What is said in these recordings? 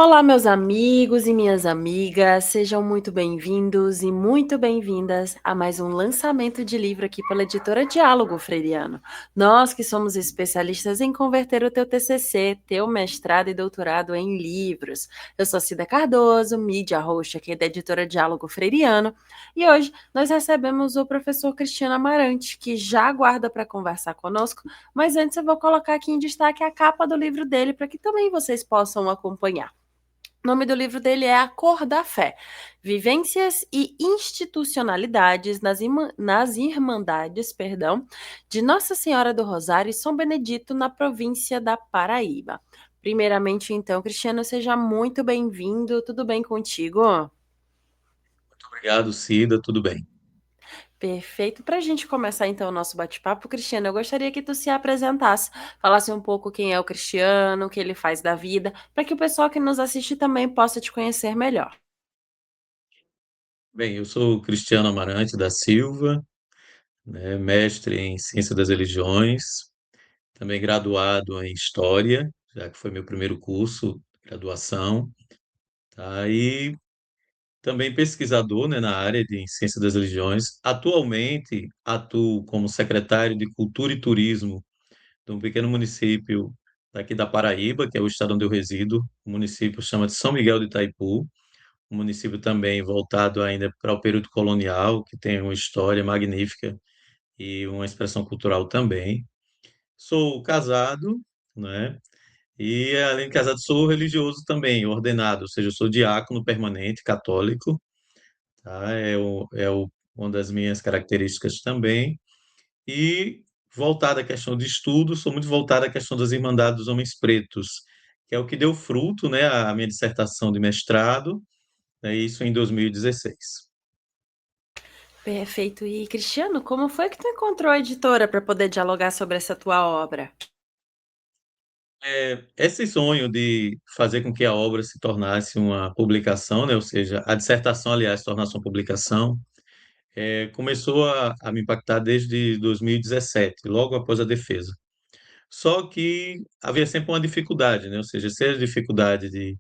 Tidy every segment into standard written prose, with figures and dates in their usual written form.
Olá, meus amigos e minhas amigas, sejam muito bem-vindos e muito bem-vindas a mais um lançamento de livro aqui pela editora Diálogo Freiriano. Nós que somos especialistas em converter o teu TCC, teu mestrado e doutorado em livros. Eu sou Cida Cardoso, mídia host aqui da editora Diálogo Freiriano, e hoje nós recebemos o professor Cristiano Amarante, que já aguarda para conversar conosco, mas antes eu vou colocar aqui em destaque a capa do livro dele para que também vocês possam acompanhar. O nome do livro dele é A Cor da Fé: Vivências e Institucionalidades nas Irmandades, de Nossa Senhora do Rosário e São Benedito, na província da Paraíba. Primeiramente, então, Cristiano, seja muito bem-vindo. Tudo bem contigo? Muito obrigado, Cida, tudo bem. Perfeito. Para a gente começar, então, o nosso bate-papo, Cristiano, eu gostaria que tu se apresentasse, falasse um pouco quem é o Cristiano, o que ele faz da vida, para que o pessoal que nos assiste também possa te conhecer melhor. Bem, eu sou Cristiano Amarante da Silva, né, mestre em Ciência das Religiões, também graduado em História, já que foi meu primeiro curso de graduação, tá? E também pesquisador, né, na área de Ciência das Religiões. Atualmente atuo como secretário de Cultura e Turismo de um pequeno município daqui da Paraíba, que é o estado onde eu resido. O município chama de São Miguel de Itaipu, um município também voltado ainda para o período colonial, que tem uma história magnífica e uma expressão cultural também. Sou casado, né? E além de casado, sou religioso também, ordenado, ou seja, eu sou diácono permanente católico, tá? Uma das minhas características também. E voltado à questão de estudo, sou muito voltado à questão das Irmandades dos Homens Pretos, que é o que deu fruto, né, à minha dissertação de mestrado, né, isso em 2016. Perfeito. E, Cristiano, como foi que tu encontrou a editora para poder dialogar sobre essa tua obra? Esse sonho de fazer com que a obra se tornasse uma publicação, né, ou seja, a dissertação, aliás, se tornasse uma publicação, começou a me impactar desde 2017, logo após a defesa. Só que havia sempre uma dificuldade, né, ou seja, seja a dificuldade de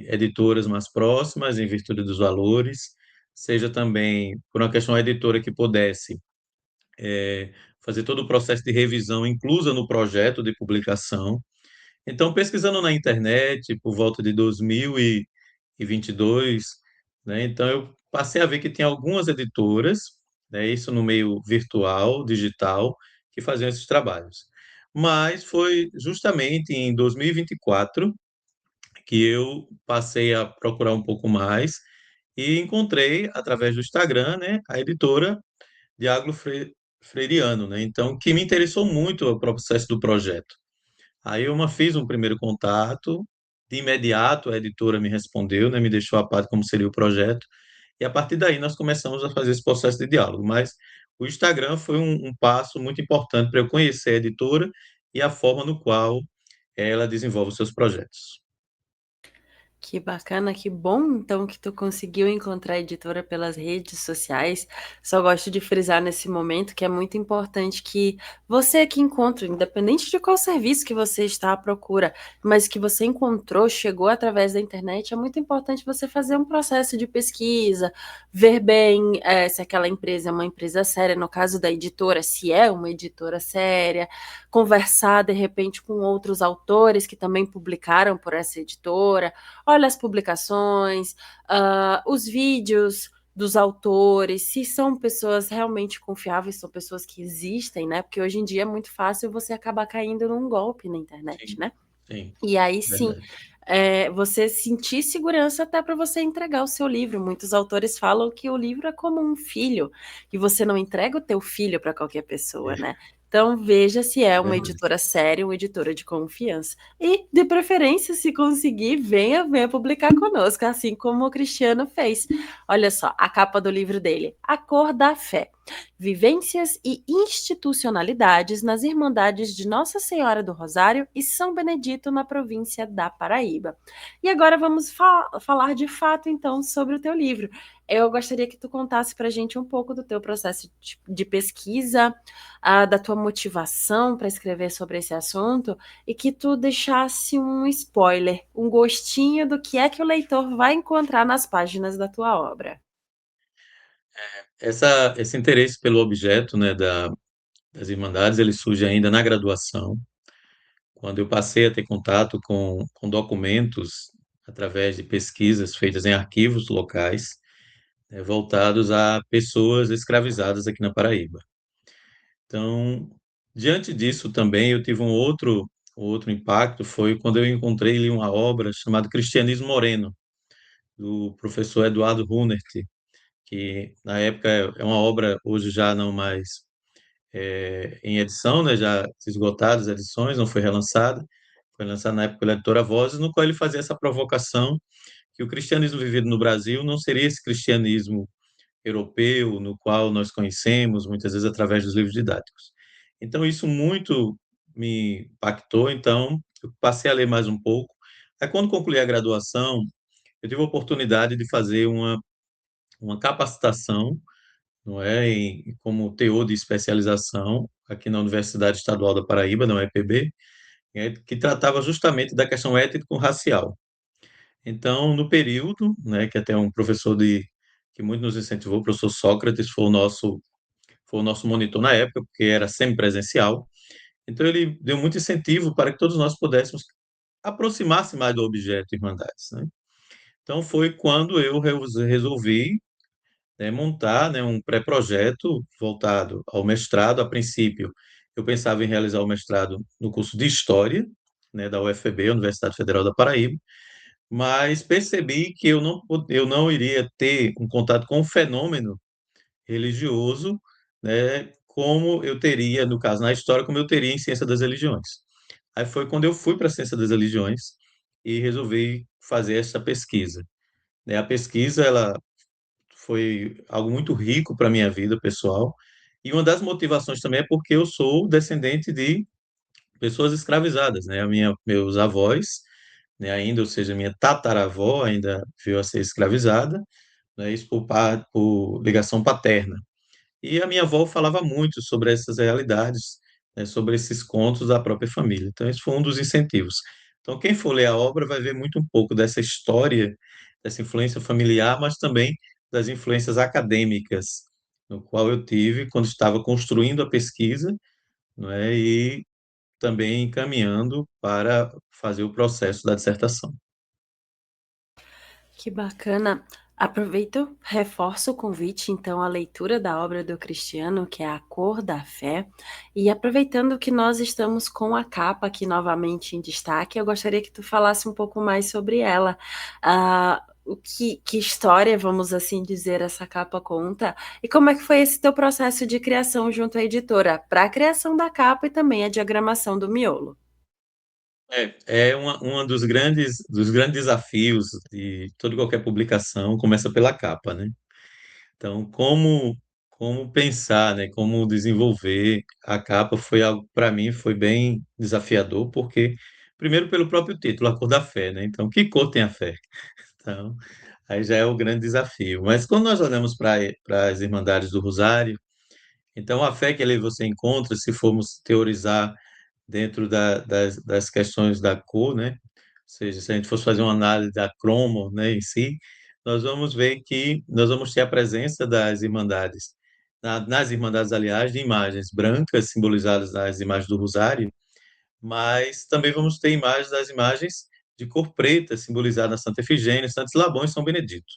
editoras mais próximas, em virtude dos valores, seja também por uma questão da editora que pudesse fazer todo o processo de revisão inclusa no projeto de publicação. Então, pesquisando na internet, por volta de 2022, né, então eu passei a ver que tinha algumas editoras, né, isso no meio virtual, digital, que faziam esses trabalhos. Mas foi justamente em 2024 que eu passei a procurar um pouco mais e encontrei, através do Instagram, né, a editora Freiriano, né? Então, que me interessou muito o processo do projeto. Aí eu fiz um primeiro contato, de imediato a editora me respondeu, né, me deixou a par de como seria o projeto, e a partir daí nós começamos a fazer esse processo de diálogo. Mas o Instagram foi um passo muito importante para eu conhecer a editora e a forma no qual ela desenvolve os seus projetos. Que bacana, que bom então que tu conseguiu encontrar a editora pelas redes sociais. Só gosto de frisar nesse momento que é muito importante que você que encontra, independente de qual serviço que você está à procura, mas que você encontrou, chegou através da internet, é muito importante você fazer um processo de pesquisa, ver bem se aquela empresa é uma empresa séria, no caso da editora, se é uma editora séria, conversar de repente com outros autores que também publicaram por essa editora. Olha as publicações, os vídeos dos autores, se são pessoas realmente confiáveis, são pessoas que existem, né? Porque hoje em dia é muito fácil você acabar caindo num golpe na internet, Sim, né? sim, E aí sim, verdade. você sentir segurança até para você entregar o seu livro. Muitos autores falam que o livro é como um filho, e você não entrega o teu filho para qualquer pessoa, né? Então veja se é É uma verdade. editora séria, uma editora de confiança. E, de preferência, se conseguir, venha publicar conosco, assim como o Cristiano fez. Olha só, a capa do livro dele, A Cor da Fé. Vivências e institucionalidades nas Irmandades de Nossa Senhora do Rosário e São Benedito na província da Paraíba. E agora vamos falar de fato, então, sobre o teu livro. Eu gostaria que tu contasse para a gente um pouco do teu processo de pesquisa, da tua motivação para escrever sobre esse assunto e que tu deixasse um spoiler, um gostinho do que é que o leitor vai encontrar nas páginas da tua obra. Esse interesse pelo objeto, né, das Irmandades, ele surge ainda na graduação, quando eu passei a ter contato com documentos através de pesquisas feitas em arquivos locais, voltados a pessoas escravizadas aqui na Paraíba. Então, diante disso também eu tive um outro impacto, foi quando eu encontrei ali uma obra chamada Cristianismo Moreno, do professor Eduardo Runert, que na época é uma obra hoje já não mais em edição, né, já esgotadas as edições, não foi relançada, foi lançada na época pela editora Vozes, no qual ele fazia essa provocação que o cristianismo vivido no Brasil não seria esse cristianismo europeu, no qual nós conhecemos, muitas vezes através dos livros didáticos. Então, isso muito me impactou, então eu passei a ler mais um pouco. Aí, quando concluí a graduação, eu tive a oportunidade de fazer uma capacitação, não é, como teor de especialização aqui na Universidade Estadual da Paraíba, na UEPB, que tratava justamente da questão étnico-racial. Então, no período, né, que até um professor que muito nos incentivou, o professor Sócrates, foi o nosso monitor na época, porque era semipresencial. Então, ele deu muito incentivo para que todos nós pudéssemos aproximar-se mais do objeto Irmandades, né? Então, foi quando eu resolvi, né, montar, né, um pré-projeto voltado ao mestrado. A princípio, eu pensava em realizar o mestrado no curso de História, né, da UFB, Universidade Federal da Paraíba, mas percebi que eu não iria ter um contato com o fenômeno religioso, né, como eu teria, no caso, na história, como eu teria em Ciência das Religiões. Aí foi quando eu fui para a Ciência das Religiões e resolvi fazer essa pesquisa, né? A pesquisa, ela foi algo muito rico para a minha vida pessoal, e uma das motivações também é porque eu sou descendente de pessoas escravizadas, né? Meus avós, né, ainda, ou seja, minha tataravó ainda veio a ser escravizada, né, isso por ligação paterna. E a minha avó falava muito sobre essas realidades, né, sobre esses contos da própria família. Então, esse foi um dos incentivos. Então, quem for ler a obra vai ver muito um pouco dessa história, dessa influência familiar, mas também das influências acadêmicas, no qual eu tive quando estava construindo a pesquisa, não é? E também encaminhando para fazer o processo da dissertação. Que bacana. Aproveito, reforço o convite, então, à leitura da obra do Cristiano, que é A Cor da Fé. E aproveitando que nós estamos com a capa aqui novamente em destaque, eu gostaria que tu falasse um pouco mais sobre ela. Que história, vamos assim dizer, essa capa conta? E como é que foi esse teu processo de criação junto à editora, para a criação da capa e também a diagramação do miolo? Uma dos grandes desafios de toda e qualquer publicação começa pela capa, né? Então, como pensar, né? Como desenvolver a capa foi algo, para mim, foi bem desafiador, porque, primeiro, pelo próprio título, A Cor da Fé, né? Então, que cor tem a fé? Então, aí já é o grande desafio. Mas quando nós olhamos para as Irmandades do Rosário, então a fé que ali você encontra, se formos teorizar dentro das questões da cor, né? Ou seja, se a gente fosse fazer uma análise da cromo, né, em si, nós vamos ver que nós vamos ter a presença das irmandades, nas irmandades, aliás, de imagens brancas simbolizadas nas imagens do rosário, mas também vamos ter imagens de cor preta simbolizadas na Santa Efigênia, Santos Labão e São Benedito.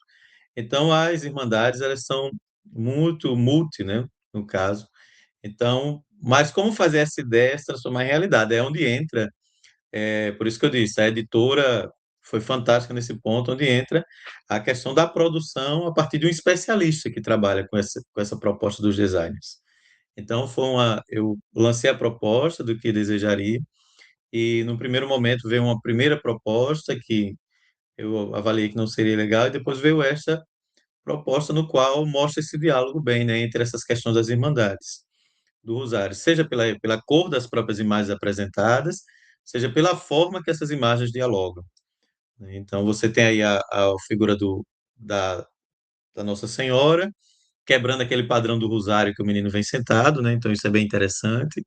Então, as irmandades, elas são muito né, no caso. Então, mas como fazer essa ideia se transformar em realidade? É onde entra, por isso que eu disse, a editora foi fantástica nesse ponto, onde entra a questão da produção a partir de um especialista que trabalha com essa proposta dos designers. Então, eu lancei a proposta do que desejaria, e no primeiro momento veio uma primeira proposta que eu avaliei que não seria legal, e depois veio esta proposta no qual mostra esse diálogo bem, né, entre essas questões das irmandades do Rosário, seja pela cor das próprias imagens apresentadas, seja pela forma que essas imagens dialogam, né. Então, você tem aí a figura da, da Nossa Senhora, quebrando aquele padrão do Rosário que o menino vem sentado, né? Então, isso é bem interessante.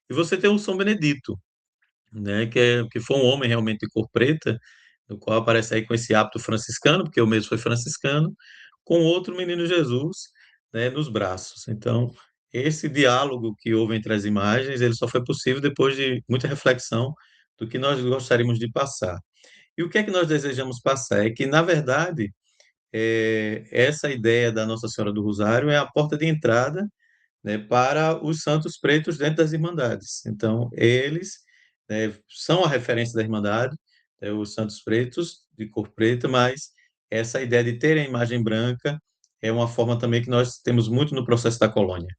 E você tem o São Benedito, né? Que foi um homem realmente de cor preta, no qual aparece aí com esse hábito franciscano, porque o mesmo foi franciscano, com outro menino Jesus, né, nos braços. Então, esse diálogo que houve entre as imagens, ele só foi possível depois de muita reflexão do que nós gostaríamos de passar. E o que é que nós desejamos passar? É que, na verdade, essa ideia da Nossa Senhora do Rosário é a porta de entrada, né, para os santos pretos dentro das irmandades. Então, eles, né, são a referência da irmandade, né, os santos pretos de cor preta, mas essa ideia de ter a imagem branca é uma forma também que nós temos muito no processo da colônia,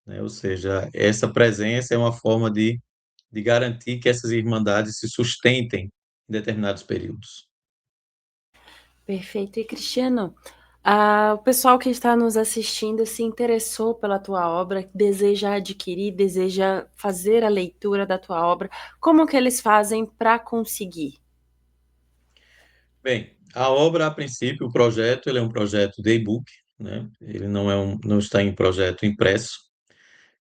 né? Ou seja, essa presença é uma forma de garantir que essas irmandades se sustentem em determinados períodos. Perfeito. E Cristiano, o pessoal que está nos assistindo se interessou pela tua obra, deseja adquirir, deseja fazer a leitura da tua obra, como que eles fazem para conseguir? Bem, a obra, a princípio, o projeto, ele é um projeto de e-book, né? Ele não está em projeto impresso.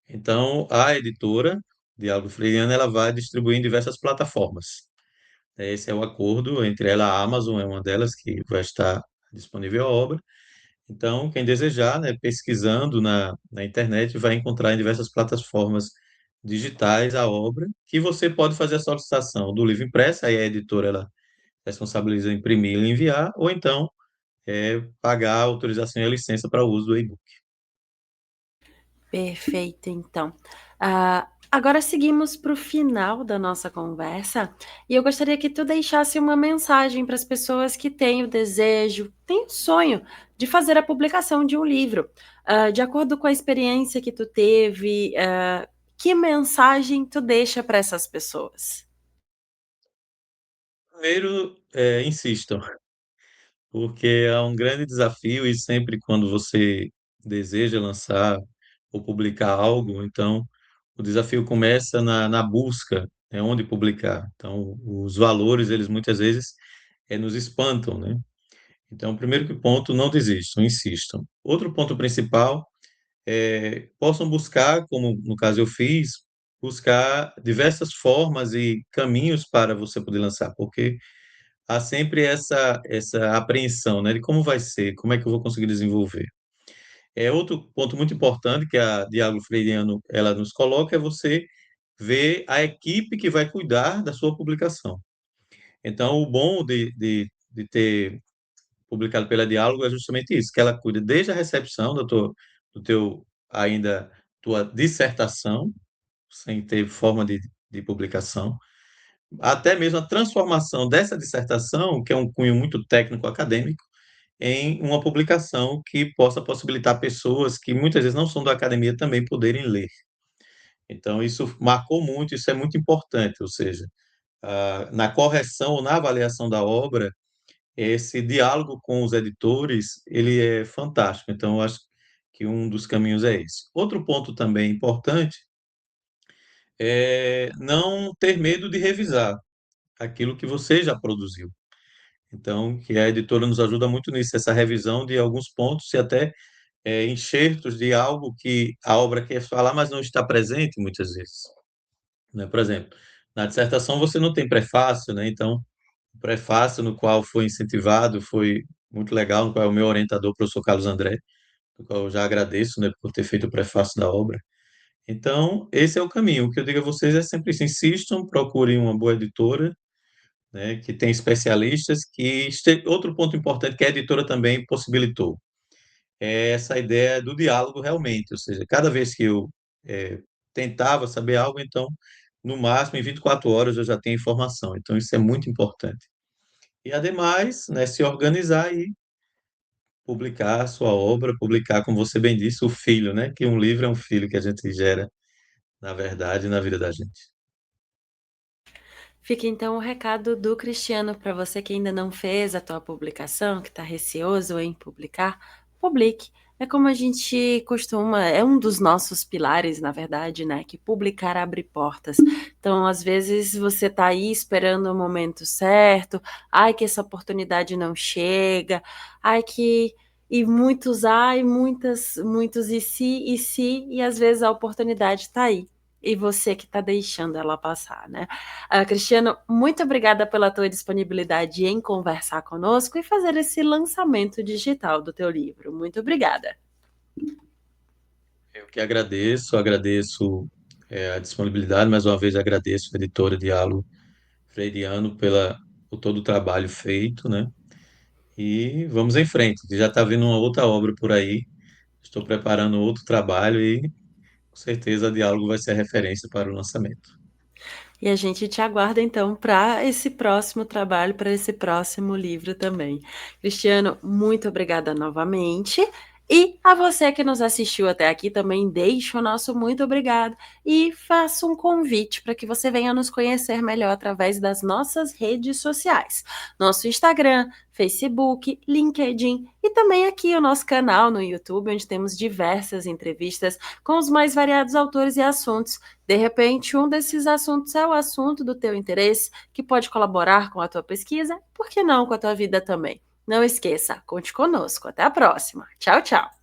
Então, a editora, Diálogo Freiriano, ela vai distribuir em diversas plataformas. Esse é o acordo entre ela, a Amazon é uma delas que vai estar disponível a obra. Então, quem desejar, né, pesquisando na internet, vai encontrar em diversas plataformas digitais a obra, que você pode fazer a solicitação do livro impresso, aí a editora ela responsabiliza em imprimir e enviar, ou então pagar a autorização e a licença para o uso do e-book. Perfeito, então. Agora seguimos para o final da nossa conversa e eu gostaria que tu deixasse uma mensagem para as pessoas que têm o desejo, têm o sonho de fazer a publicação de um livro. De acordo com a experiência que tu teve, que mensagem tu deixa para essas pessoas? Primeiro, insistam, porque é um grande desafio e sempre quando você deseja lançar ou publicar algo, então o desafio começa na busca, onde publicar. Então, os valores, eles muitas vezes nos espantam, né? Então, primeiro que ponto, não desistam, insistam. Outro ponto principal possam buscar, como no caso eu fiz, buscar diversas formas e caminhos para você poder lançar, porque há sempre essa apreensão, né, de como vai ser, como é que eu vou conseguir desenvolver. Outro ponto muito importante que a Diálogo Freiriano ela nos coloca é você ver a equipe que vai cuidar da sua publicação. Então, o bom de ter publicado pela Diálogo é justamente isso, que ela cuida desde a recepção do teu ainda tua dissertação, sem ter forma de publicação, até mesmo a transformação dessa dissertação, que é um cunho muito técnico acadêmico, em uma publicação que possa possibilitar pessoas que muitas vezes não são da academia também poderem ler. Então, isso marcou muito, isso é muito importante, ou seja, na correção ou na avaliação da obra, esse diálogo com os editores, ele é fantástico. Então, eu acho que um dos caminhos é esse. Outro ponto também importante é não ter medo de revisar aquilo que você já produziu. Então, que a editora nos ajuda muito nisso, essa revisão de alguns pontos e até enxertos de algo que a obra quer falar, mas não está presente muitas vezes, né? Por exemplo, na dissertação você não tem prefácio, né? Então, o prefácio no qual foi incentivado foi muito legal, no qual é o meu orientador, o professor Carlos André, do qual eu já agradeço, né, por ter feito o prefácio da obra. Então, esse é o caminho. O que eu digo a vocês é sempre isso: insistam, procurem uma boa editora, né, que tem especialistas, outro ponto importante que a editora também possibilitou é essa ideia do diálogo realmente, ou seja, cada vez que eu tentava saber algo, então, no máximo, em 24 horas eu já tenho informação. Então, isso é muito importante. E, ademais, né, se organizar e publicar a sua obra, publicar, como você bem disse, o filho, né? Que um livro é um filho que a gente gera, na verdade, na vida da gente. Fica então o recado do Cristiano para você que ainda não fez a tua publicação, que está receoso em publicar, publique. É como a gente costuma, é um dos nossos pilares, na verdade, né? Que publicar abre portas. Então, às vezes, você está aí esperando o momento certo, ai, que essa oportunidade não chega, ai, que. E muitos ai, muitos e às vezes a oportunidade está aí. E você que está deixando ela passar, né? Cristiano, muito obrigada pela tua disponibilidade em conversar conosco e fazer esse lançamento digital do teu livro. Muito obrigada. Eu que agradeço a disponibilidade, mais uma vez agradeço a editora Diálogo Freiriano por todo o trabalho feito, né? E vamos em frente, que já está vindo uma outra obra por aí, estou preparando outro trabalho e com certeza a Diálogo vai ser a referência para o lançamento. E a gente te aguarda então para esse próximo trabalho, para esse próximo livro também. Cristiano, muito obrigada novamente. E a você que nos assistiu até aqui também deixo o nosso muito obrigado e faço um convite para que você venha nos conhecer melhor através das nossas redes sociais. Nosso Instagram, Facebook, LinkedIn e também aqui o nosso canal no YouTube, onde temos diversas entrevistas com os mais variados autores e assuntos. De repente, um desses assuntos é o assunto do teu interesse, que pode colaborar com a tua pesquisa, por que não com a tua vida também? Não esqueça, conte conosco. Até a próxima. Tchau, tchau.